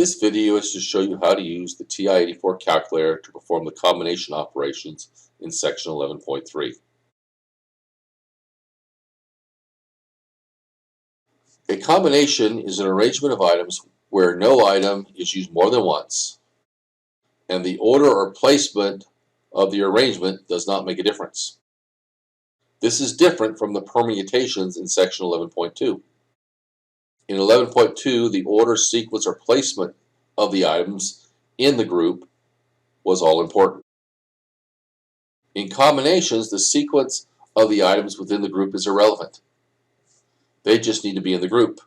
This video is to show you how to use the TI-84 calculator to perform the combination operations in section 11.3. A combination is an arrangement of items where no item is used more than once, and the order or placement of the arrangement does not make a difference. This is different from the permutations in section 11.2. In 11.2, the order, sequence, or placement of the items in the group was all important. In combinations, the sequence of the items within the group is irrelevant. They just need to be in the group.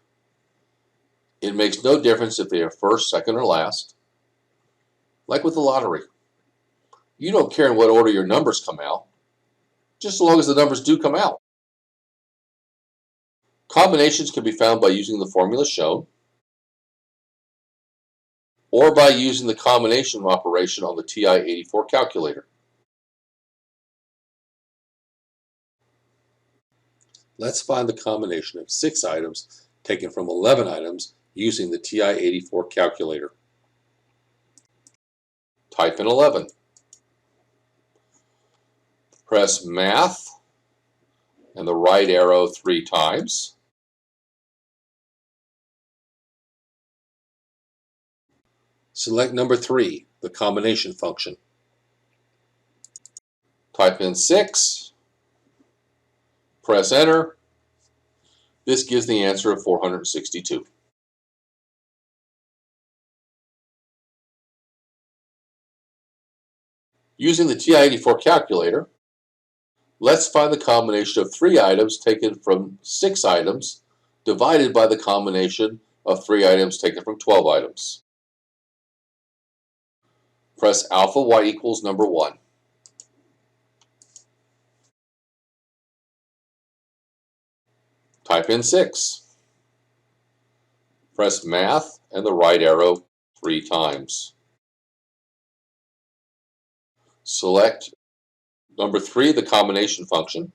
It makes no difference if they are first, second, or last. Like with the lottery. You don't care in what order your numbers come out, just as long as the numbers do come out. Combinations can be found by using the formula shown, or by using the combination operation on the TI-84 calculator. Let's find the combination of 6 items taken from 11 items using the TI-84 calculator. Type in 11. Press Math and the right arrow 3 times. Select number 3, the combination function. Type in 6. Press Enter. This gives the answer of 462. Using the TI-84 calculator, let's find the combination of 3 items taken from 6 items divided by the combination of 3 items taken from 12 items. Press alpha y equals number 1. Type in 6. Press Math and the right arrow 3 times. Select number 3, the combination function.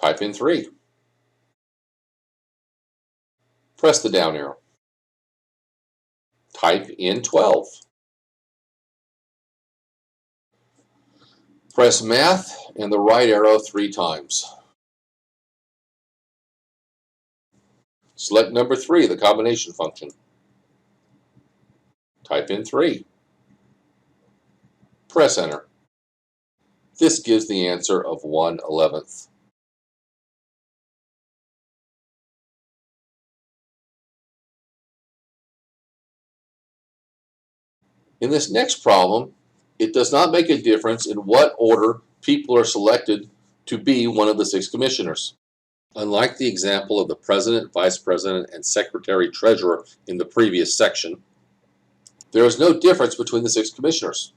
Type in 3. Press the down arrow. Type in 12. Press Math and the right arrow 3 times. Select number 3, the combination function. Type in 3. Press Enter. This gives the answer of 1/11. In this next problem, it does not make a difference in what order people are selected to be one of the 6 commissioners. Unlike the example of the President, Vice President, and Secretary-Treasurer in the previous section, there is no difference between the 6 commissioners.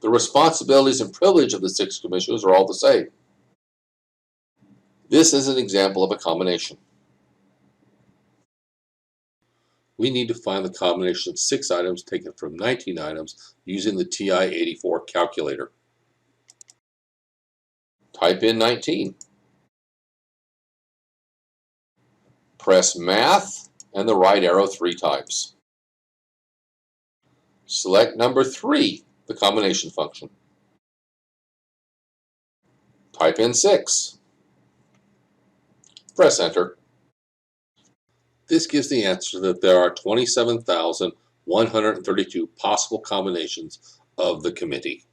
The responsibilities and privilege of the 6 commissioners are all the same. This is an example of a combination. We need to find the combination of 6 items taken from 19 items using the TI-84 calculator. Type in 19. Press Math and the right arrow 3 times. Select number 3, the combination function. Type in 6. Press Enter. This gives the answer that there are 27,132 possible combinations of the committee.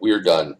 We are done.